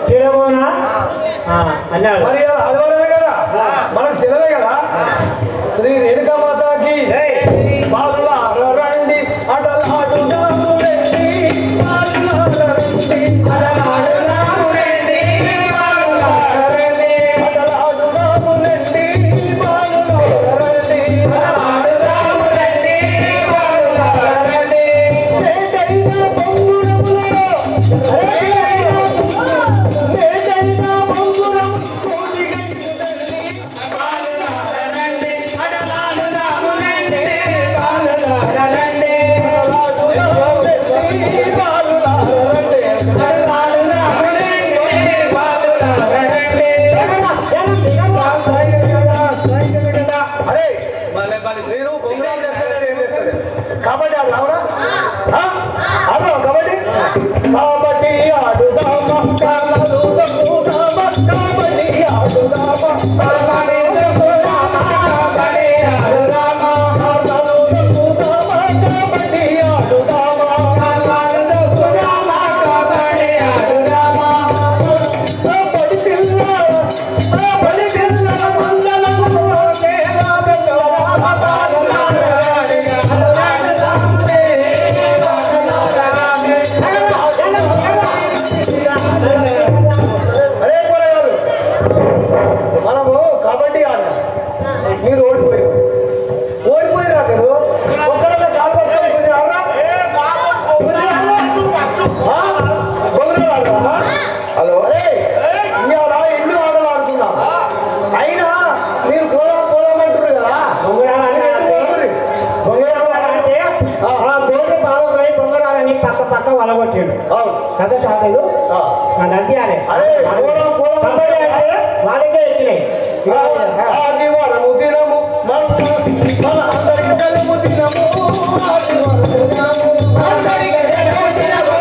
చిరమోనా అన్నాడు. మరి ఆదివారమే కదా, మనకు సెలవే కదా. శ్రీ రేణుకా మాతాకి బాలుల రండి అటలాడుదాము రండి, బాలుల రండి అటలాడుదాము రండి, బాలుల రండి అటలాడుదాము రండి, బాలుల రండి అటలాడుదాము రండి, బాలుల రండి. ఏటైనా పొంగురములలో కబడ్డీ ఆడరా? కబడ్డీ కబడ్డీ ఆడుదామా, కబడ్డీ ఆడుదామా, కబడ్డీ ఆడుదామా, కబడ్డీ ఆడుదామా, కబడ్డీ ఆడుదామా. బడి పిల్ల బడి పిల్ల మందలము మనము కబడ్డీ ఆడినా, మీరు ఓడిపోయారు. ఓడిపోయిరా మీరు ఒక్కరన్నా కాలు పట్టుకొని హలో ఇవాళ ఇల్లు ఆటలు ఆడుతున్నాం. అయినా మీరు పోదాం పోదాం అంటున్నారు కదా. బొంగరాలని పక్క పక్క వలగొట్టాడు కథ చాలేదు నడియాలి. వాళ్ళకే ఎక్కినాయి. ఆదివారము దినము మన అందరికి సెలవు దినము, ఆదివారము దినము అందరికి సెలవు దినము,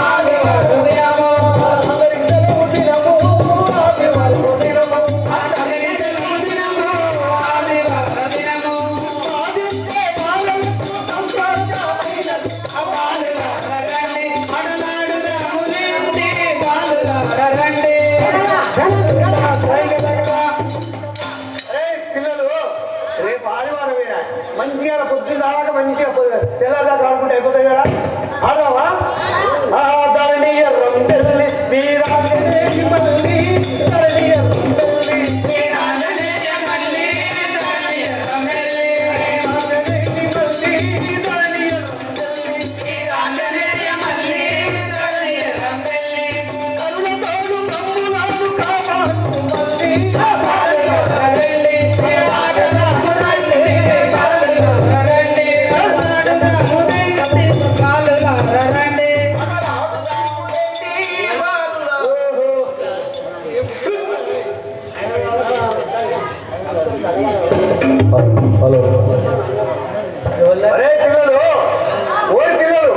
ఆదివారము దినము అందరికి సెలవు దినము, ఆదివారము దినము అందరికి సెలవు దినము, ఆదివారము దినము సాధించే బాలలకు సంతోషమైనది బాలులార రండి అడలాడుదాము రండి, బాలులార రండి. పిల్లలు రేపు ఆదివారమేనా, మంచిగా పొద్దున్న దాకా మంచిగా తెల్లదాకా ఆడుకుంటే అయిపోతాయి కదా. ఆడవా ధరణి ఎర్రంబెల్లి వీరాంజనేయ మల్లి, ధరణి ఎర్రంబెల్లి వీరాంజనేయ మల్లి, ధరణి ఎర్రంబెల్లి వీరాంజనేయ మల్లి, ధరణి ఎర్రంబెల్లి వీరాంజనేయ మల్లి, ధరణి ఎర్రంబెల్లి కరుణతోడు నమ్ములాడు కాపాడు మల్లి, బాలులార రండి ఆటలాడు రండి, బాలులార రండి ఆటలాడుదాము రండి, బాలులార రండి ఆటలాడుదాము రండి, బాలులార. హలో అరే పిల్లలు, ఓరి పిల్లలు,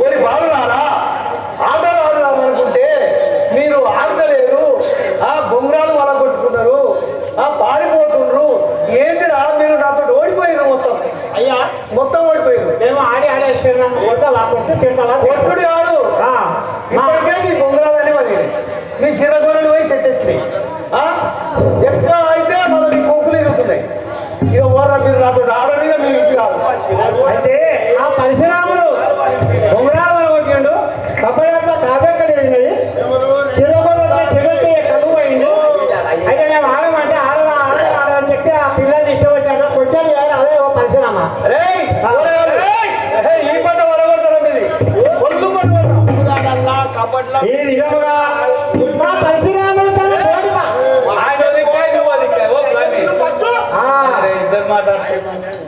ఓరి బాలులారా, ఆటలు ఆడదాం అనుకుంటే మీరు ఆడతలేరు. బొంగరాలు వల కొట్టుకున్నారు, పారిపోతున్నారు. ఏంటిరా మీరు నాతో ఓడిపోయారు. మొత్తం అయ్యా మొత్తం ఓడిపోయారు. మేము ఆడేసుకున్నాం. కొట్టాలా కొట్టు తింటాలా కొట్టుడు కాదు, ఇప్పటికే మీ బొంగరాలని మరి మీ శిరగొరలు పోయి సెట్ ఎత్తినాయి. ఎక్కడ అయితే మనం మీ కొంకులు ఇరుగుతున్నాయి. ఇక ఓరా మీరు నాతో ఆడనిగా మీ ఇంటి కాదు. అయితే ఆ పరిశ్రమలు బొంగరాలు కొట్టిండు. కబడ్డీ తాబెక్కడ వెళ్ళినది, చిరగొర్రె చెగొట్టి కలుగు అయింది. అయితే మేము ఆడమంటే ఆడని చెప్పి ఆ పిల్లల్ని ఇష్టం వచ్చాక కొట్టాలి. అదే ఓ పరిశ్రమ. ఈ పంట వడగొడతారా మీది ఒళ్ళు ఈ విధముగా మా పరిశ్రమలు తన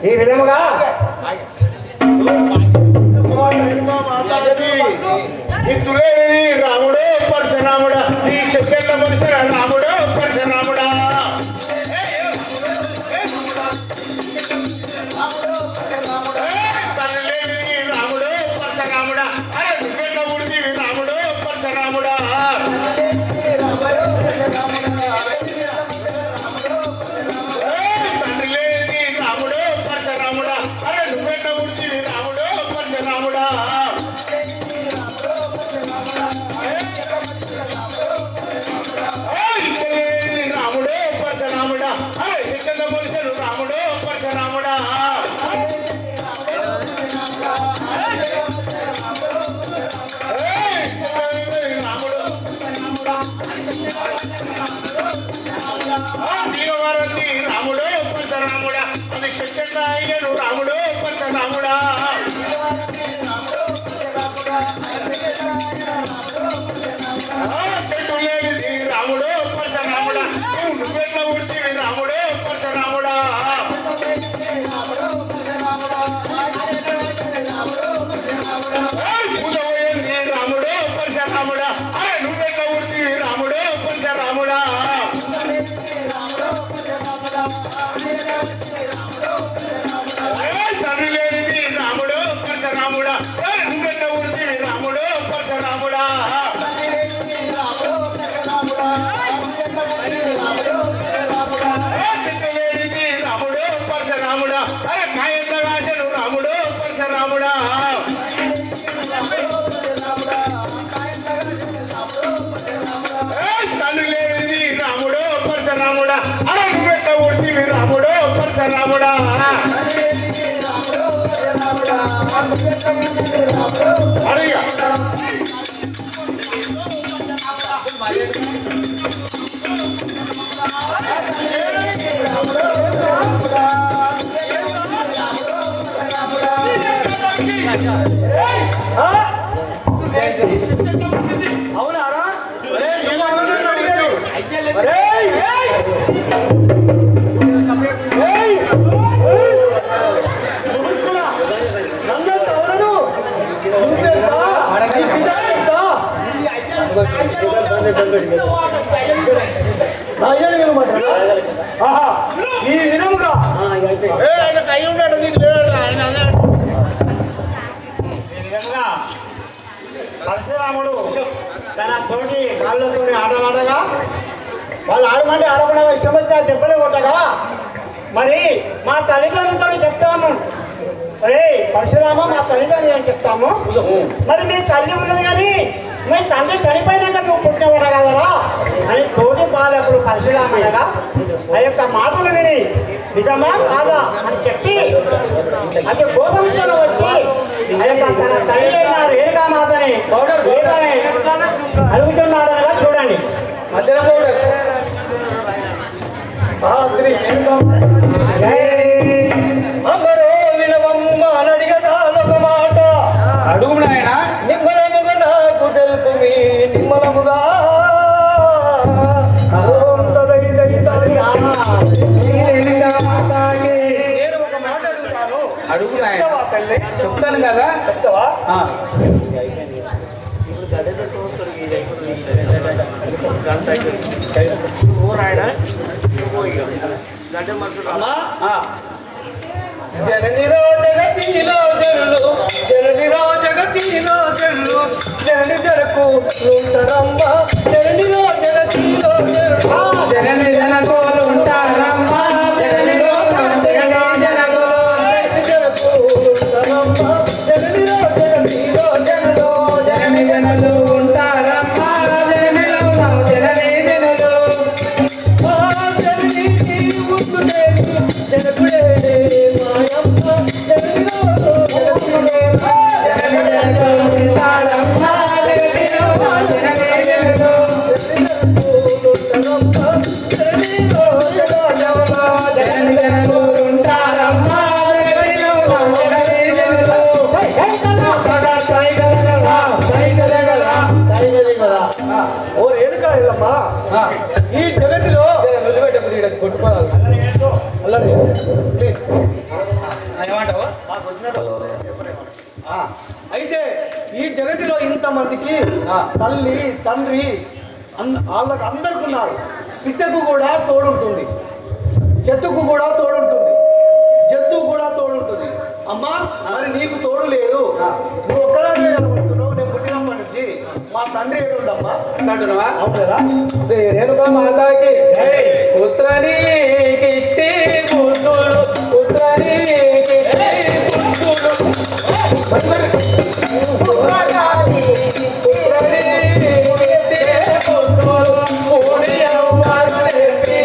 ఈ విధముగా రాముడు పరశురాముడా, నీ శక్తి మనిషి రాముడు పరశురాముడా. రాముడు పరశురాముడా, అరే నువ్వెట్ట ఉడిదివి రాముడు పరశురాముడా. తండ్రి లేని రాముడు పరశురాముడా, అరే నువ్వెట్ట ఉడిదివి రాముడు పరశురాముడా. చిన్న మనుషులు రాముడు పరశురాముడా దీవవరంది రాముడు పరశురాముడా అది శక్తి అయ్యను రాముడు పరశురాముడా చెట్టు లేనిది రాముడు పరశురాముడా నువ్వెట్లా ఉడితివి రాముడు పరశురాముడా పూజ పోయింది రాముడు పరశురాముడా అరే నువ్వెట్లా ఉడితివి రాముడు పరశురాముడా తండ్రి లేనిది రాముడు పరశురాముడా నువ్వెట్లా ఉడితివి రాముడు పరశురాముడా చెట్టు లేనిది రాముడు పరశురాముడా అరే కాయంత రాశను రాముడు పరశురాముడా తండ్రి లేనిది రాముడు పరశురాముడా అరే నువ్వెట్లా ఉడితివి రాముడు పరశురాముడా అడిగా అవునారా నన్నంత అవరను ఈ విధముగా ఆయన కై ఉంటాడు నీకు లేడు ఆయన అదే పరశురాముడు తన తోటి కాళ్ళతో ఆడవాడగా వాళ్ళు ఆడమంటే ఆడకుండా ఇష్టం వచ్చి దెబ్బలే కొట్టగా మరి మా తల్లిదండ్రులతో చెప్తాము అరే పరశురామ మా తల్లిదండ్రులు ఏం చెప్తాము మరి మీ తల్లి ఉన్నది కానీ మీ తండ్రి చనిపోయినాక నువ్వు పుట్టినవాడ కదరా అని తోటి బాలకుడు పరశురామయ్యగా ఆ యొక్క మాటలు విని నిజమా కాదా అని చెప్పి అది గోపంతో వచ్చి ఆ యొక్క తన తల్లి అయిన రేణుకామాతని అడుగుతున్నాడనగా చూడండి మధ్యలో శ్రీ అమరో వినవమ్మ అనడిగదాలొక మాట అడుగు నాయన నిమ్మలముగా నాకు తెలుపు మీ నిమ్మలముగా నేను ఒక మాట అడుగుతాను అడుగు నాయన తల్లి చెప్తాను కదా చెప్తావా జననిరో జగతిలో జనులు జననిరో జగతిలో జనులు జనని జరకు ఉంటారమ్మ జననిరో జగతిలో జనులు జనని జనకోలు ఉంటారమ్మ జననిలో జనని జనకోలు జరకు ఉంటారమ్మ జననిరో జగతిలో జనులు జనని జనలు ఉంటారమ్మ జననిలో జనని జనలు జనని గుర్తులేని జనకుడే మాయమ్మ జననిరో జగతిలో జనని జనకోలు ఉంటారమ్మ జననిలో జనని జనలు జనని జనలు ఉంటారమ్మ జననిలో జనని జనలు ఓ రేణుకా ఇల్లమ్మా ఈ జగతిలో కొట్టుకోవాలి అల్లరి ప్లీజ్ ఏమంటావు అయితే ఈ జగతిలో ఇంతమందికి తల్లి తండ్రి వాళ్ళకి అందరికి ఉన్నారు. పిట్టకు కూడా తోడుంటుంది, చెట్టుకు కూడా తోడుంటుంది, జంతువు కూడా తోడుంటుంది. అమ్మా మరి నీకు తోడు లేదు, నువ్వు ఒక్కదాన్ని కనబడుతున్నావు. నేను పుట్టినప్పటి నుంచి మా తండ్రి ఏడుండమ్మా అంటున్నావా? అవును కదా. రేణుకా మాతాకి పుత్రని కిట్టి పుత్రుడు పుత్రని కిట్టి పుత్రుడు పుత్రని కిట్టి పుత్రుడు పూడి అవ్వారు నేర్పి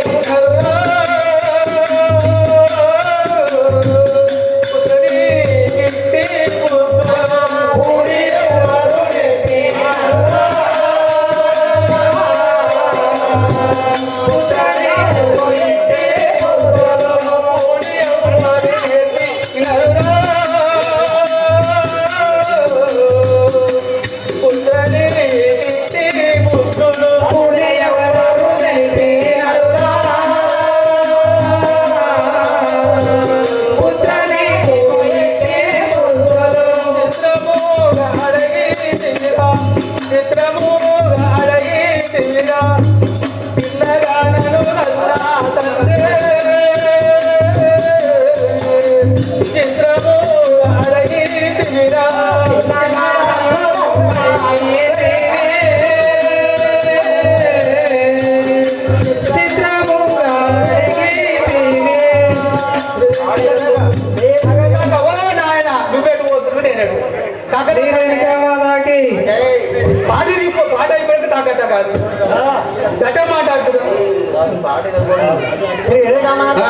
శ్రీ ఎదుగమాత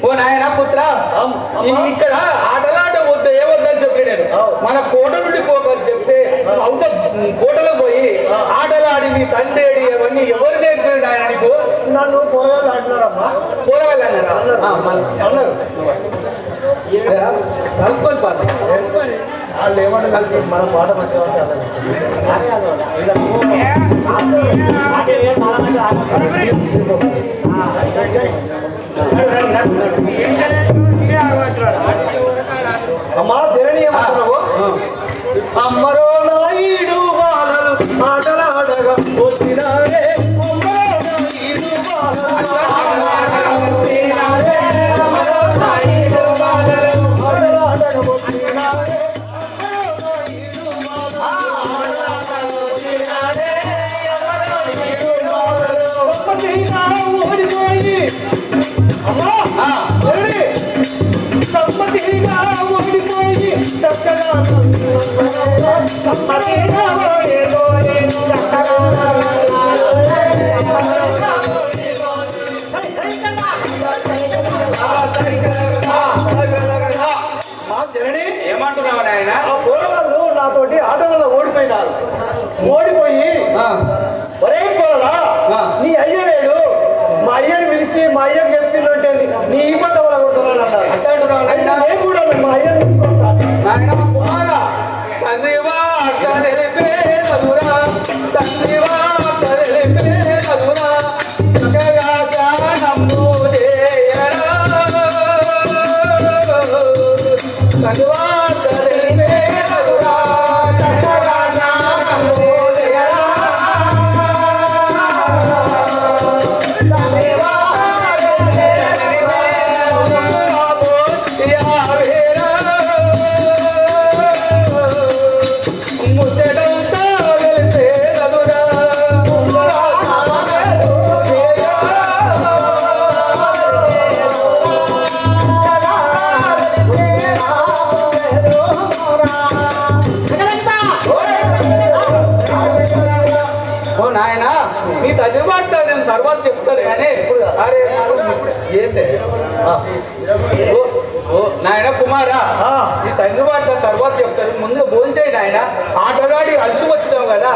ఓ నాయన పుత్ర ఇక్కడ ఆటలాట వద్దు ఏమొద్దని చెప్పి నేను మన కోట నుండి పోకని చెప్తే అవుత కోటలో పోయి ఆటలాడి నీ తండ్రి అవన్నీ ఎవరు నేర్పారు ఆయన నీకు నన్ను పోరాలు అంటున్నారమ్మా పోరవల్లన్నారా అన్నారు కలుపుకొని పాట వాళ్ళు ఏమన్నా కలిసి మన పాట మంచిగా అమ్మా జరణి ఏమంటున్నావు అమ్మరో నాయుడు బాలలు ఆటలాడగా వచ్చినారే అమ్మరో నాయుడు బాలలు ఆటలాడగా వచ్చినారే ఓడిపోయి అమ్మా సమ్మతిగా ఓడిపోయి చక్కగా సమ్మతిగా ఓడిపోయి చక్కగా ఏమంటున్నావు నాయన ఆ పోరగాళ్ళు నాతోటి ఆటలలో ఓడిపోయినారు ఓడిపోయి ఒరే పోరడా నీ అయ్య లేడు మా అయ్యని పిలిచి మా అయ్యకి చెప్పిందంటే నీ ఇబ్బంది వల్ల కొడుతున్నాను అన్నారు అయితే నేను కూడా మా అయ్యని పిలుచుకుంటాను నాయన కుమారా తండ్రి వార్త తెలిపే చదువురా తండ్రి వార్త తెలిపే చదువురా చక్కగా శానము చేయరా తండ్రి వార్త తెలిపే చదువురా చక్కగా శానము చేయరా తండ్రి వార్త తెలిపే యావేరా ముచ్చటంతా వెళ్తే చదువురా ఓ నాయన నీ తండ్రి మాట నేను తర్వాత చెప్తాను కానీ అరే ఏందే ఓ నాయన కుమారా నీ తండ్రి మాట తర్వాత చెప్తాను ముందు భోంచేయి నాయన ఆటగాడి అలసి వచ్చినావు కదా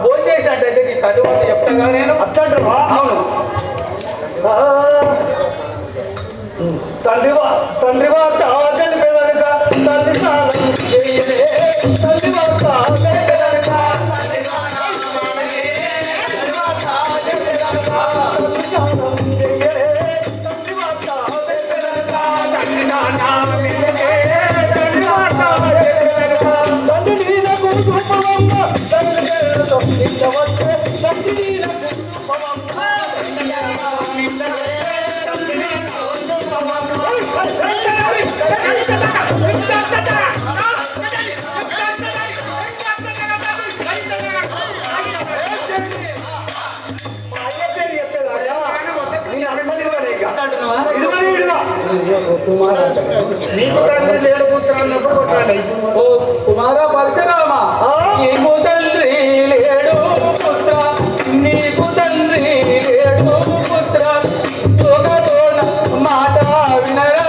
భోంచేసినట్టయితే నీ తండ్రి మాట చెప్తాగా నేను అట్లంటావా అవును తండ్రి వార్త ఆవద్దని పేదనుక తండ్రి స్నానం చేయలే తండ్రి వార్త ఆవద్దని పేదనుక నీకు తండ్రి లేడు పుత్ర అన్నప్పుడు కొట్టాలి ఓ కుమార పరశురామ నీకు తండ్రి లేడు పుత్ర నీకు తండ్రి లేడు పుత్ర జోగతోన మాట వినరా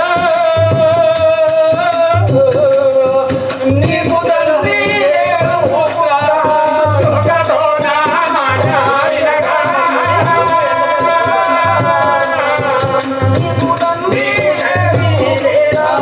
నీకు తండ్రి లేడు పుత్ర జోగతోన మాట వినరా నీకు తండ్రి లేడు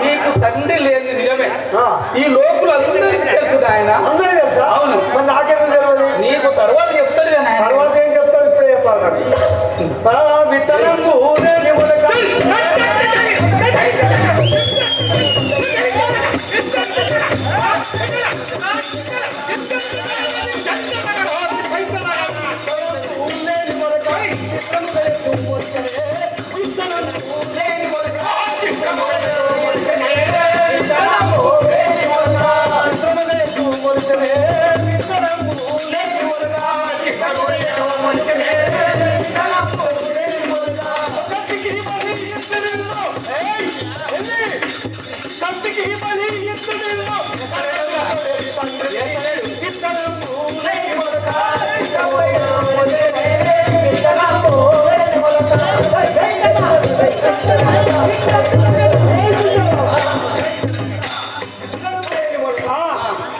నీకు తండ్రి లేదు నిజమే. ఆ. ఈ లోకులు అందరికీ తెలుసు ఆయన. అందరికీ తెలుసా? అవును. మరి నాకెందుకు తెలియదు? నీకు తర్వాత చెప్తాడు కానీ ఆయన. తర్వాత ఏం చెప్తావు? ఇప్పుడే చెప్పాలి నాకు. విత్తనంబు లేని మొలక.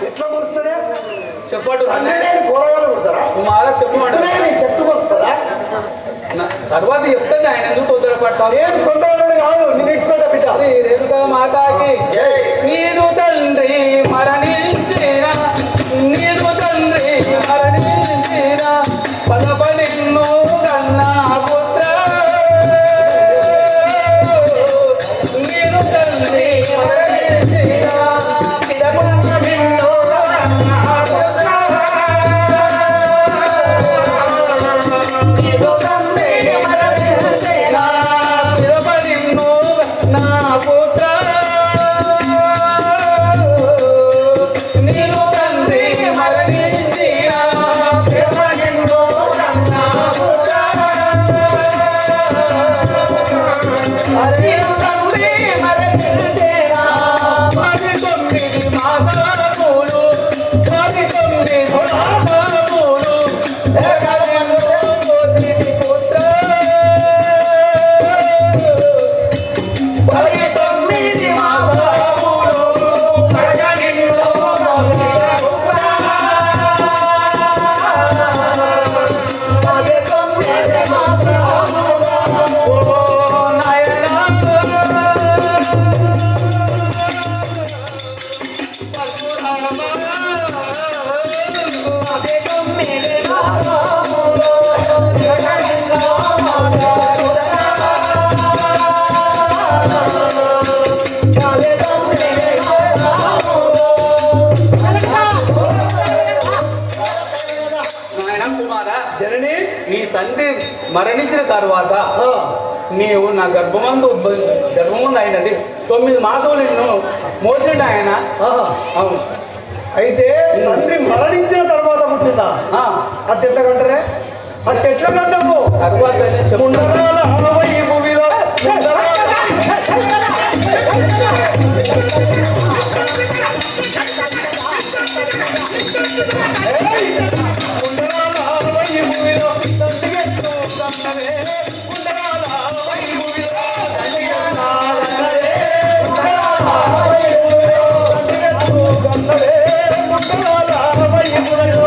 ఎట్లా మురుస్తుందా? చెప్పాడు కూరగాయలు కుడతారా? మారా చెప్పమంట. చెట్టు వస్తుందా? తర్వాత చెప్తాను ఆయన. ఎందుకు తొందరపడతావు? నేను తొందరలో కాదు, నేను ఇచ్చుకుంటా బిడ్డ. రేణుకా మాతాకి నీదు తండ్రి మరణించిన, నీదు తండ్రి మరణించిన పదపనిన్ను కన్నా పుత్ర, నీదు తండ్రి మరణించిన పదపనిన్ను కన్నా పుత్ర, నీదు తండ్రి మరణించిన పదపనిన్ను నా పుత్ర, నీదు తండ్రి మరణించిన పదపనిన్ను కన్నా పుత్ర, నీదు తండ్రి మరణించిన 19 మాసములు, 19 మాసములు జగమును మోసిని పుత్ర, 19 మాసములు జగమును మోసిని పుత్ర, 19 మాసములు ఓ నాయనా నాయనా కుమారా, జనని నీ తండ్రి మరణించిన తర్వాత నీవు నా గర్భమందు అయినది 9 మాసములు నిన్ను మోసిండు ఆయన. అవును. అయితే తండ్రి మరణించిన తర్వాత పుట్టిందా? ఆ, అట్టెట్లా కంటారే? అట్టెట్లా కంటావు? తర్వాత చెప్పు. ముందరాల అరవై భూమిలో ముందరాల అరవై భూమిలో తండ్రిగెత్తు కన్నవే. ముందరాల అరవై భూమిలో తండ్రిగెత్తు కన్నవే. ముందరాల అరవై భూమిలో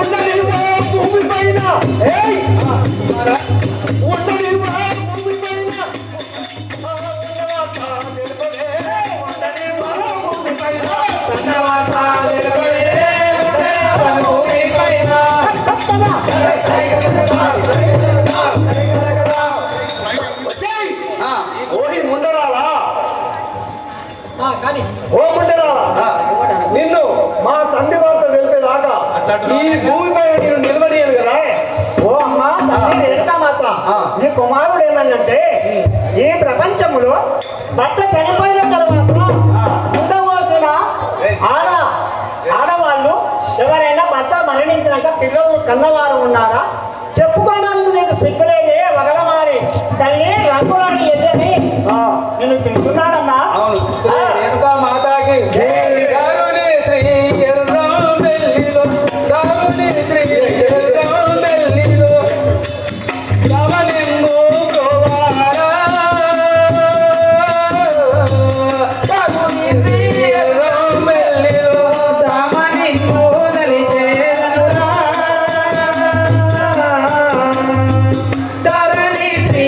ఉండనివ్వు భూమి పైన. ఉండనివ్వు భూమి పైన. ఓహి ముండరాలా, ఓ ముండరాలా, నిన్ను మా తండ్రి వార్త తెలిపేదాకా ఈ భూమిపై నేను నిలవనీయను కదా. ఓ అమ్మా తల్లి రేణుకామాత, నీ కుమారుడు ఏమన్నంటే ఈ ప్రపంచంలో భర్త చనిపోయిన తర్వాత ఉండవలసిన ఆడవాళ్ళు ఎవరైనా భర్త మరణించినాక పిల్లలు కన్నవారు ఉన్నారా? చెప్పుకోవడానికి నీకు సిగ్గులేదే వగలమారి తల్లి రంగురాని ఎద్దని నేను తింటున్నానమ్మా. అవును. శ్రీ రేణుకా మాతాకి దారుని శ్రీ ఎర్రబెల్లిలో, దారుని శ్రీ ఎర్రబెల్లిలో రమణింగు గోవారా, దారుని శ్రీ ఎర్రబెల్లిలో రమణింగు దరిచేదనురా, దారుని శ్రీ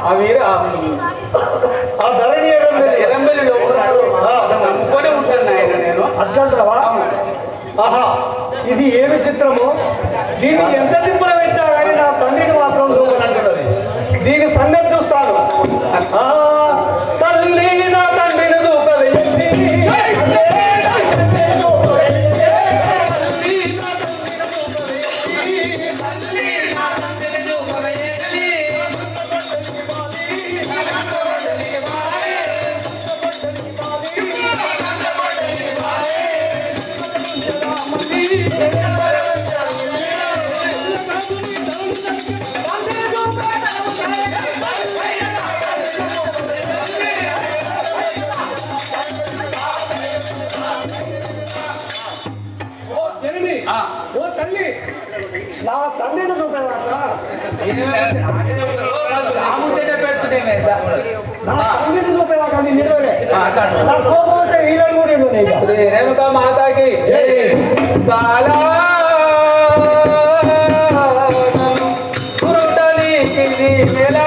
ఆ వీర ఆ ధరణి ఎరంబెల్లిలో ఉన్నాడు. అతను నమ్ముకొని ఉంటాను నాయన నేను. అట్లంటావా? ఆహా, ఇది ఏమి చిత్రము! దీన్ని ఎంత తిప్పులు పెట్టా కానీ నా తండ్రిని మాత్రం దూకనంటున్నది. దీని సంగతి చూస్తాను. తల్లి నా తండ్రిని దూకవేయండి. ఓ తల్లి, నా తండ్రిని దూకదాకా రాముచ్చట పెడుతున్నాయి. నా తండ్రిని దూకదాకా నీ నిలవలే. నా కోపం వస్తే వీళ్ళని కూడా ఇవ్వను ఇక. శ్రీ రేణుకా మాతాకి సాలా కురుటలికి నెలా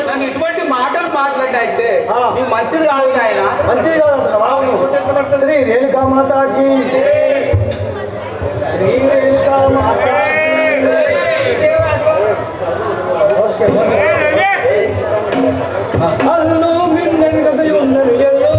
నన్ను ఇటువంటి మాటలు మాట్లాడితే నీకు మంచిది కాదు ఆయన. మంచిది కాదంటున్నావా? శ్రీ రేణుకా మాతాకి, శ్రీ రేణుకా మాతాకి. అల్లు మిన్నెంగదయున్నది ఎల్లో,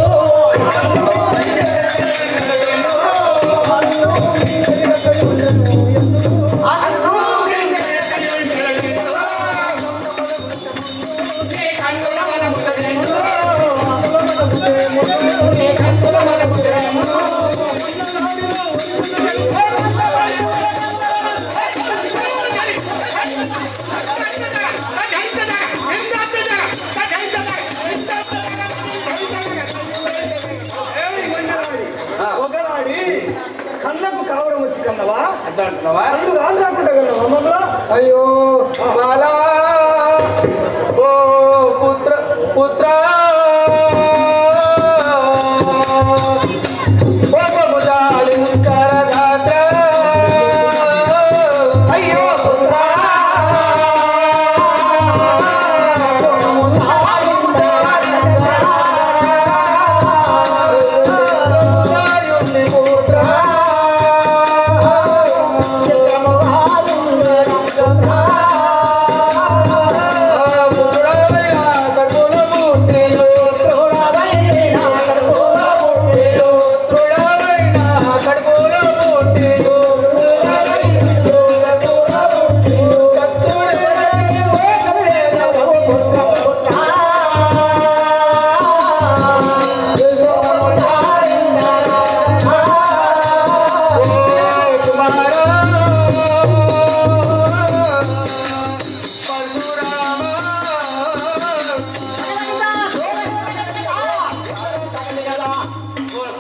ఒకనాడి కళ్ళకు కావడం వచ్చి కన్నవా అంటున్నావా? కళ్ళు రాను రాకుండా కన్నవా మమ్మల్ని? అయ్యో బాలా ఓ పుత్ర పుత్ర అయ్యో పుత్ర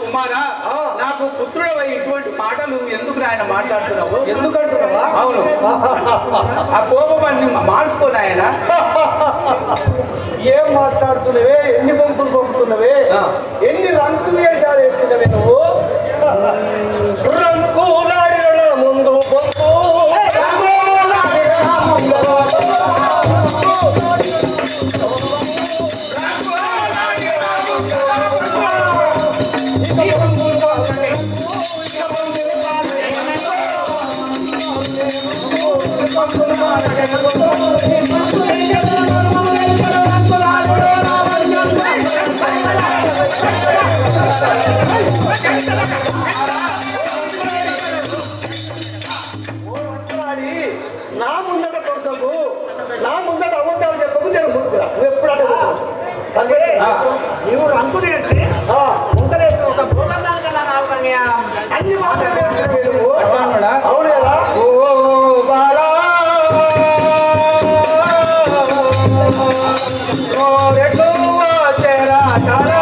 కుమారా, నాకు పుత్రుడు ఇటువంటి మాటలు ఎందుకు ఆయన మాట్లాడుతున్నావు? ఎందుకంటున్నావా? అవును, ఆ కోపాన్ని మార్చుకోని ఆయన. ఏం మాట్లాడుతున్నవే? ఎన్ని పంపులు పంపుతున్నవే? ఎన్ని రంకు వేషాలు వేస్తున్నవే నువ్వు? రంకులాడిన ముందు పంపు, నా ముందట కొడుకు నా ముందట అబద్ధాలు చెప్పకు నేను ముందుకురా నువ్వు ఎప్పుడంటే నీవు అనుకునేది ముందరేసి ఒక భూగంధానికన్నా రావడమయ్యా. అన్ని మాటలు తెలుసు మీరు. అట్లా అన్నాడా? అవును కదా ఓ బాలా ఓ రెడ్లు వచ్చేరా చాలా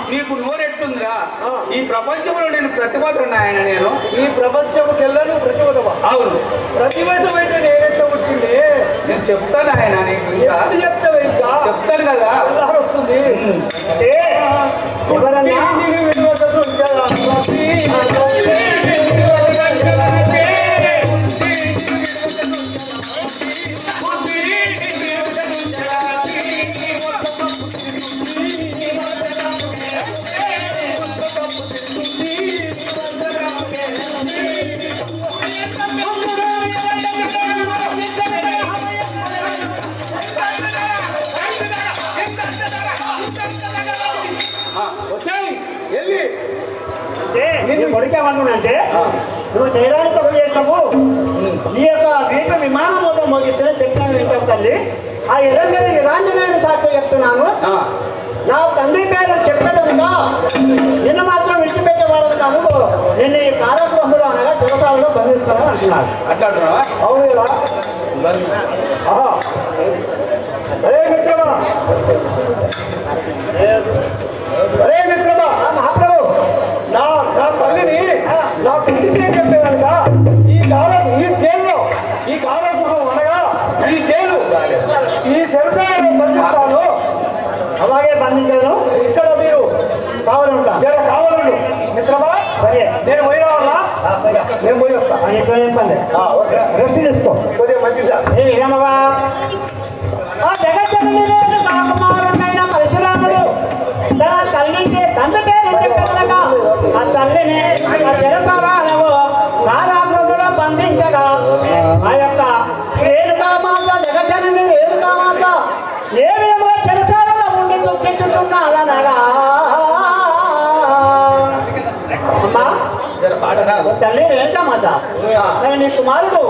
నీకు నోరెట్లుందిరా? ఈ ప్రపంచంలో నేను ప్రతిభతున్నాయన నేను ఈ ప్రపంచంకి వెళ్ళను ప్రతిభటమా? అవును ప్రతిభటమైతే నేనెట్లా పుట్టింది? నేను చెప్తాను ఆయన నీకు ఇంకా ఎప్పుడు చెప్తావు ఇంకా? చెప్తాను కదా ఉదాహరణ వస్తుంది అంటే ఎవరన్నా నీకు విలువతో ఉంటుందా? వెళ్ళి నిన్ను కొడుకేమనుకున్నంటే నువ్వు చేయడానికి ఒక చేసినావు. నీ యొక్క వీట విమానం మొత్తం మోగిస్తే చెప్తాను వింటాం తల్లి. ఆ ఎర్రంగ నిరాంజనేయుని సాక్షి చెప్తున్నాను. నా తండ్రి పేరు చెప్పేదనుగా నిన్ను మాత్రం విడిచిపెట్టేవాడని కాదు. నిన్ను ఈ కారాగృహంలో అనగా చిరసాలలో బంధిస్తానని అంటున్నాడు. అట్లా అంటున్నావా? అవును కదా ఆహా. అరే మిత్రమా అరే మిత్రమా మహాప్రభు నా నా తల్లిని నా తండ్రి పేరు చెప్పేదానిక ఈ జైల్లో ఈ కారాగృహం అనగా ఈ జైలు ఈ శరదాలను బంధిస్తాను. అలాగే బంధించాను. ఇక్కడ మీరు కావాలంటా జర కావాలండి మిత్రమా. సరే నేను పోయి రావాలా? నేను పోయి వస్తా. చెప్పండి. ఓకే రెస్ట్ తీసుకో. కొద్దిగా మంచిదా ఏ విధమవా ఆ జగజ్జనని రేణు కుమారుడైన పరశురాముడు తన తల్లికి తండ్రి పేరు చెప్పేదనగా ఆ తల్లిని ఆ చెరసాలలో కారాగృహంలో బంధించగా ఆ యొక్క రేణుకామాత జగజ్జనని రేణుకామాత ఏ విధంగా చెరసాలలో ఉండి దుఃఖించుతున్నాదనగా అమ్మా తల్లి రేణుకామాత నీ కుమారుడు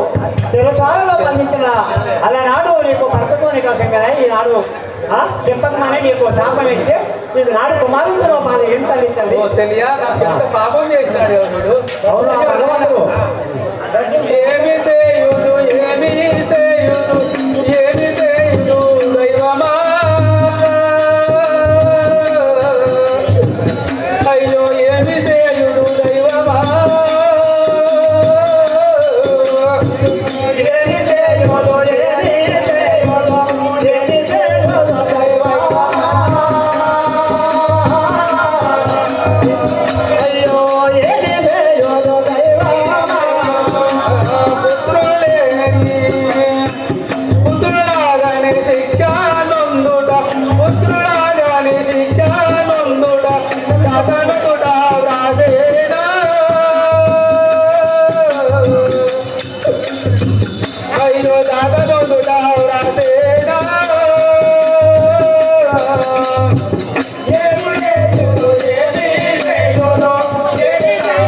చెరసాలలో బంధించిన అలనాడు నీకు భర్తతో నీకు అవసరం కదా. ఈనాడు చెప్పకమని నీకు శాపం ఇచ్చి నీకు నాడు కుమారుడు బాధ ఏం తల్లి తల్లి. ఓ చెలియా నాకు ఎంత పాపం చేసినాడు ఎవరు? అవును ఆ భగవంతుడు ఏమి చేయుదు ఏమి చేయుదు ఏమి చేయుదు దైవమా అయ్యో ఏమి చేయుదు దైవమా ఏమి చేయుదు ఏమి చేయుదు ఏమి చేయుదు దైవమా అయ్యో ఏమి చేయదు దైవమా. పుత్రులాగానే శిక్ష నొందుట పుత్రులాగానే శిక్ష నొందుట కథనుట వ్రాసేనా అయ్యో దాతనుట వ్రాసేనా ఏమి చేయుదు ఏమి చేయుదు ఏమి చేయుదు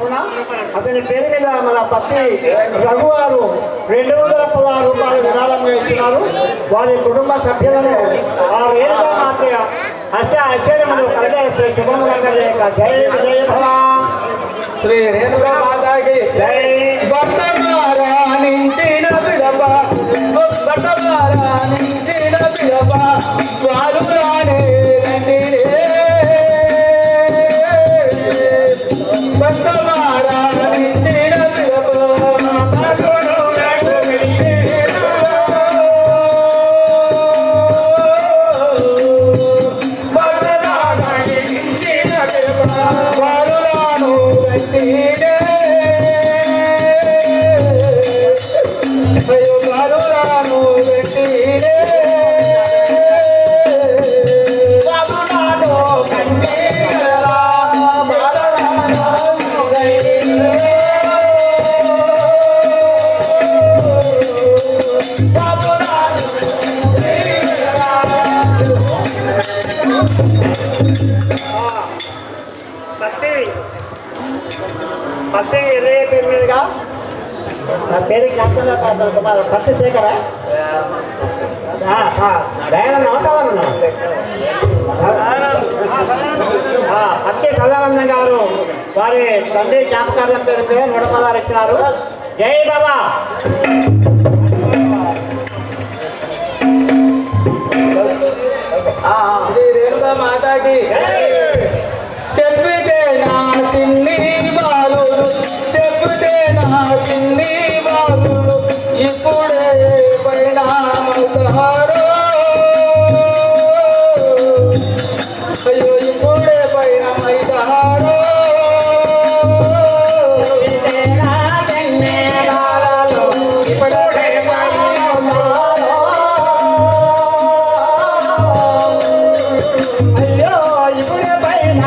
కావున అతని పేరు మీద మన పత్తి రఘు గారు 216 రూపాయలు విరాళంగా ఇస్తున్నారు. వారి కుటుంబ సభ్యులను ఆ రేణుగా మాత్ర ఐశ్వర్యములు కలిగేస్తే శుభముగా కలిగేక జై జయ భవ. శ్రీ రేణుకా మాతాకి బట్టమారాణించిన పిడప బట్టమారాణించిన పిడప వారు రానే బట్టమారాణించిన పిడప వారు రాను గట్టినే అయ్యో వారు రాను గట్టినే పత్తి ఎర్రయ్య పేరు మీదుగా నా పేరు జ్ఞాపకం కుమార్ పత్తి శేఖర దయానంద నమస్కారం పత్తి సదానంద గారు వారి తండ్రి జ్ఞాపకార్థం పేరు మీద 116 ఇచ్చినారు. జై బాబా. శ్రీ రేణుకా మాతాకి చెప్పితే నా చిన్ని బాలు చెబితే నా చిన్ని బాలు ఇప్పుడే పరిణామవుతారో అయ్యో ఇప్పుడే పరిణామవుతారో అయ్యో ఇప్పుడే పైన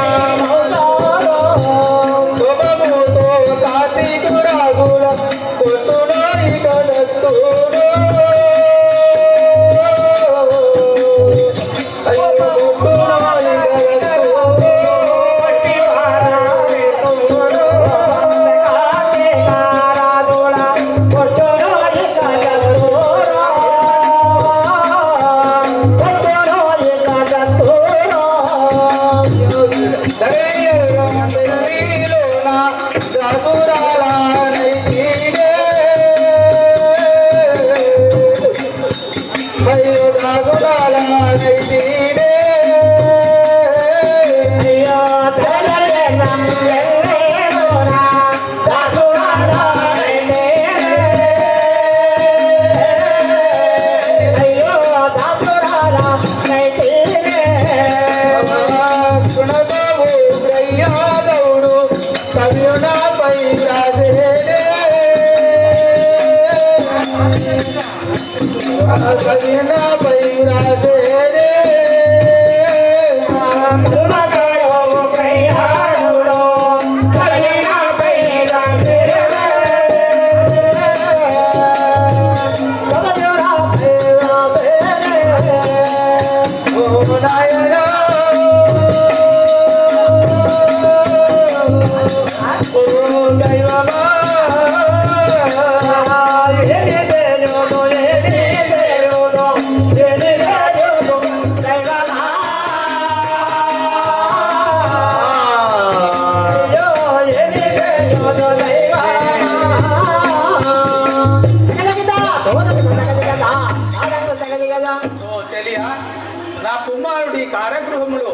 నా కుమారుడు ఈ కారాగృహంలో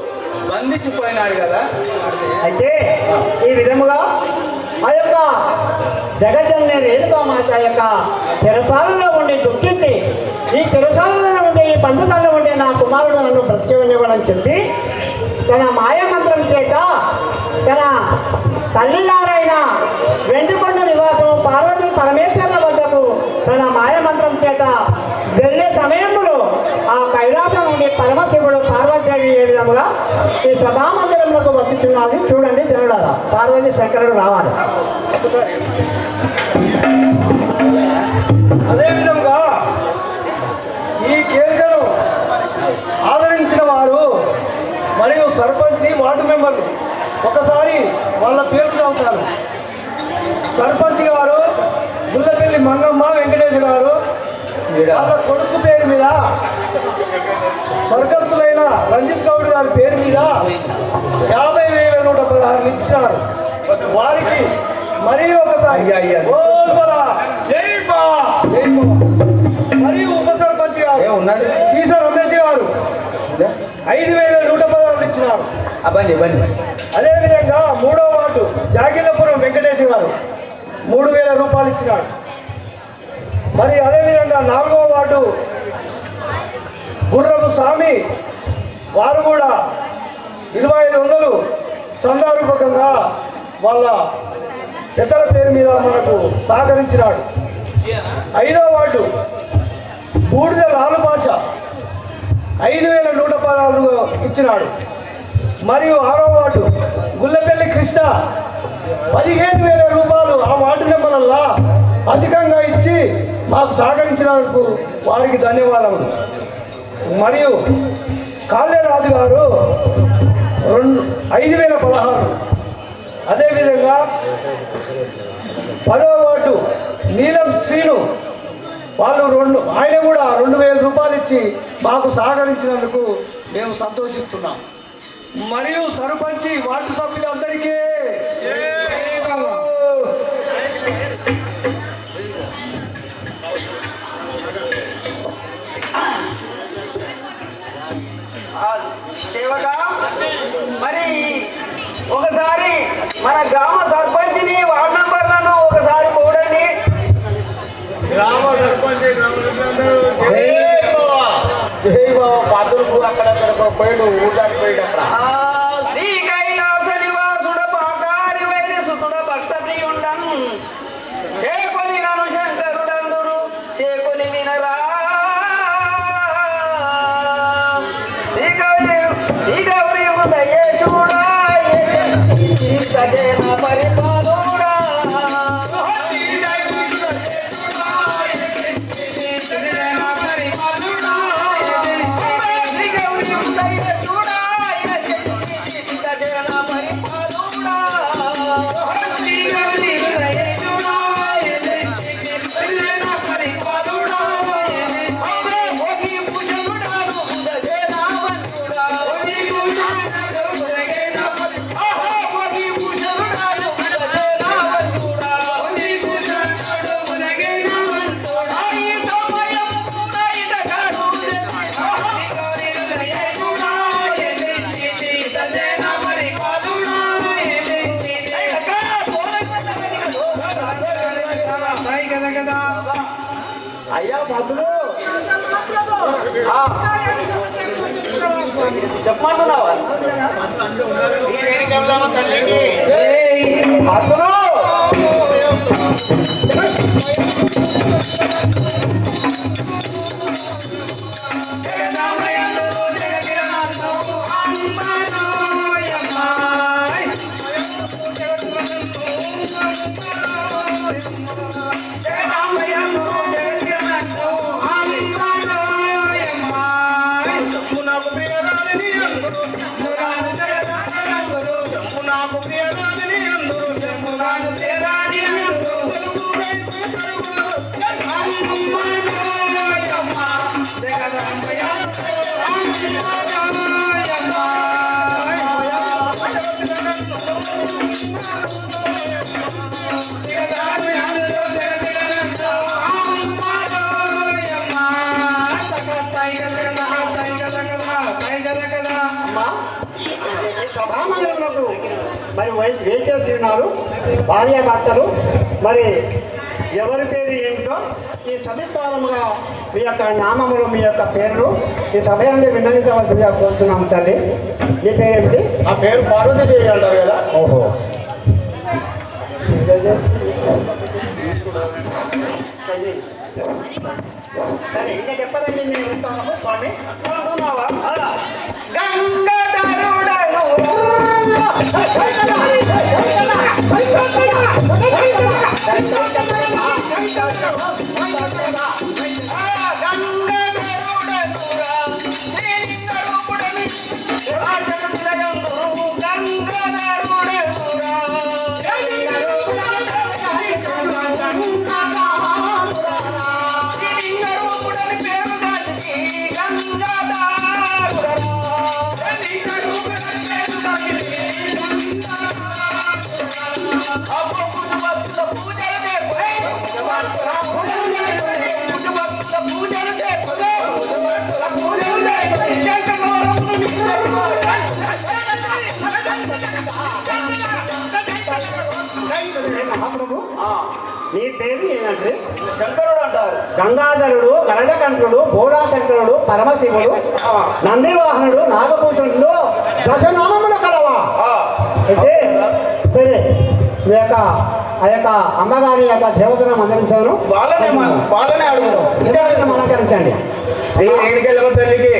బంధించిపోయినాడు కదా. అయితే ఈ విధముగా ఆ యొక్క జగజ్జనని రేణుకా మాత యొక్క చెరసాలలో ఉండి దుఃఖించి ఈ చెరసాలలో ఉండే ఈ పంచదాలలో ఉండే నా కుమారుడు నన్ను బ్రతికివ్వనివ్వడని చెప్పి తన మాయామంత్రం చేత తన తల్లిలారైన వెండికొండ నివాసం పార్వతీ పరమేశ్వరుల వద్దకు తన మాయామంత్రం చేత వెళ్ళే సమయంలో ఆ కైలాసం నుండి పరమశివుడు పార్వతీదేవి ఏ విధముగా ఈ సభామందిరంలోకి వస్తున్నది చూడండి జనులారా. పార్వతీ శంకరుడు రావాలి. అదేవిధంగా ఈ కేసును ఆదరించిన వారు మరియు సర్పంచి వార్డు మెంబర్లు ఒకసారి వాళ్ళ పేర్లు చదువుతారు. సర్పంచ్ గారు గుల్లపల్లి మంగమ్మ వెంకటేష్ గారు వాళ్ళ కొడుకు పేరు మీద స్వర్గస్థులైన రంజిత్ గౌడ్ గారి పేరు మీద 50,116 ఇచ్చినారు. వారికి మరీ ఒకసారి మరియు ఉప సర్పంచ్ గారు సీస రమేష్ గారు 5,116 ఇచ్చినారు. అదేవిధంగా 3వ వార్డు జాగిలపురం వెంకటేష్ గారు 3,000 రూపాయలు ఇచ్చినాడు. మరి అదేవిధంగా 4వ వార్డు గుర్రపు స్వామి వారు కూడా 2,500 చందారూపకంగా వాళ్ళ పెద్దల పేరు మీద మనకు సహకరించినాడు. 5వ వార్డు బూడిద లాలు భాష 5,116 ఇచ్చినాడు. మరియు 6వ వార్డు గుల్లపల్లి కృష్ణ 15,000 రూపాయలు ఆ వార్డు నెంబర్లా అధికంగా ఇచ్చి మాకు సహకరించినందుకు వారికి ధన్యవాదములు. మరియు కాళేరాజు గారు 5,016. అదేవిధంగా 10వ వార్డు నీలం శ్రీను వాళ్ళు ఆయన కూడా 2,000 రూపాయలు ఇచ్చి మాకు సహకరించినందుకు మేము సంతోషిస్తున్నాం. మరియు సర్పంచి వార్డు సభ్యులందరికీ సేవగా మరి ఒకసారి మన గ్రామ సర్పంచిని వార్డు నంబర్లను ఒకసారి చూడండి. గ్రామ సర్పంచ్ పాత్రలు అక్కడక్కడ పోయాడు ఊళ్ళకి పోయాడు అక్కడ శ్రీ కైలాస నివాసుడ పాకారి వైరి సుతుడ భక్త ప్రియుండన్ చేకొని నను శంకరుడందురు చేకొని వినరా శ్రీ గౌరీ ఉదయేశుడా సజన పరిపాలుడా అయ్యా పాత్రలు చెప్పమంటున్నావా తల్లికి పాత్రలు సభామందిరంలో మరి వేసేసి ఉన్నారు భార్యాభర్తలు. మరి ఎవరి పేరు ఏమిటో ఈ సవిస్తారముగా మీ యొక్క నామములు మీ యొక్క పేర్లు ఈ సమయాన్ని విన్నవించవలసిందిగా కోరుతున్నాము. తల్లి మీ పేరేమిటి? ఆ పేరు పార్వతీదేవి అంటారు కదా. ఓహో, సరే ఇంకా చెప్పదండి మేము ఉంటాము స్వామి. గంగాధరుడను గంగాధరుడనురా మహాప్రభు నీ పేరు ఏమంటే శంకరుడు అంటారు. గంగాధరుడు, గరడకంఠుడు, బోడాశంకరుడు, పరమశివుడు, నందివాహనుడు, నాగభూషణుడు దశనామముల కలవా. అయితే సరే మీ యొక్క ఆ యొక్క అమ్మగారి యొక్క దేవతను మందరించాను. వాళ్ళనే అడుగుతాం. అలంకరించండి. శ్రీ రేణుకెళ్ళమ్మ తల్లికి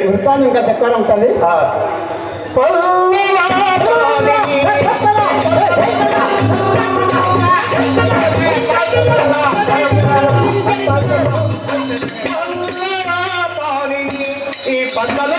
వృత్తాన్ని ఇంకా చెప్పాలి ఉంటుంది. ఈ పక్కలో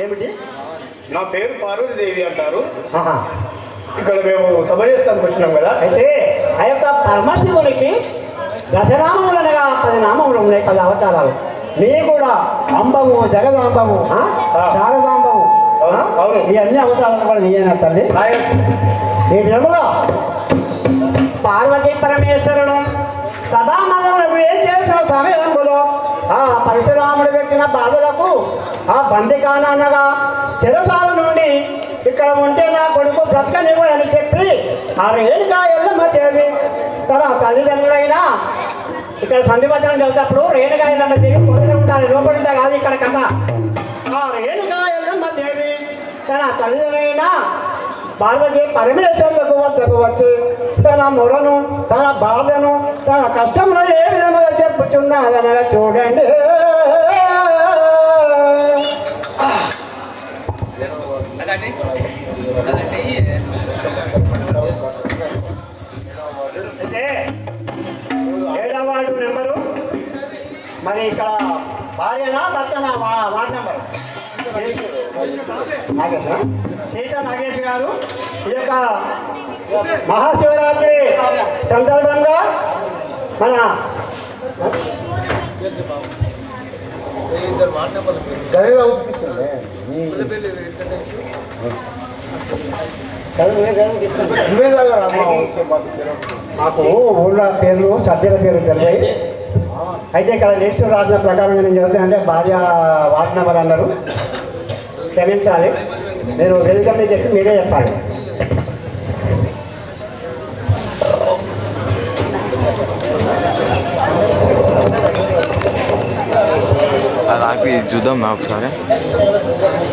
ఏమిటి? నా పేరు పార్వతీదేవి అంటారు. ఆహా. ఇక్కడ మేము సభ చేస్తానికి వచ్చినాం కదా. అయితే ఆ యొక్క పరమశివునికి దశనామములు అనగా 10 నామములు ఉన్నాయి, 10 అవతారాలు. నీ కూడా అంబము, జగదాంబము, శారదాంబము, అవును. ఈ అన్ని అవతారాలు కూడా నీయేనా తల్లి? ఈ విధముగా పార్వతీ పరమేశ్వరుడు సభామందములకు ఏం చేసిన సమయంలో ఆ పరశురాముడు పెట్టిన బాధలకు ఆ బందికానగా చెరసాల నుండి ఇక్కడ ఉంటే నా కొడుకు బ్రతకనివ్వడని చెప్పి ఆ రేణుకా ఎల్లమ్మ దేవి తన తల్లిదండ్రులైన ఇక్కడ సంధివచనం చదివేటప్పుడు రేణుకా ఎల్లమ్మ దేవి కొడుకు ఉంటారు, లోపల కాదు ఇక్కడ కథ. ఆ రేణుకా ఎల్లమ్మ దేవి తన తల్లిదండ్రులైన పార్వతీ పరమేశ్వరులకు వద్దకు వచ్చి తన మొరను, తన బాధను, తన కష్టంలో ఏ విధంగా చెప్పుచున్నదనగా చూడండి. అయితే 7వ వార్డు నెంబరు మరి ఇక్కడ భార్యనా భర్తనా వార్డు నెంబరు నాగేశ్వర శేష నాగేష్ గారు ఈ యొక్క మహాశివరాత్రి సందర్భంగా మన మాకు ఊళ్ళో పేర్లు సభ్యుల పేర్లు తెలియాయి. అయితే ఇక్కడ నెక్స్ట్ రాసిన ప్రకారంగా నేను చెబుతాను. అంటే భార్య వార్డు నెంబర్ అన్నారు, క్షమించాలి. మీరు వేదిక మీద చెప్పి మీరే చెప్పాలి. అది ఆపి చూద్దాం ఒకసారి.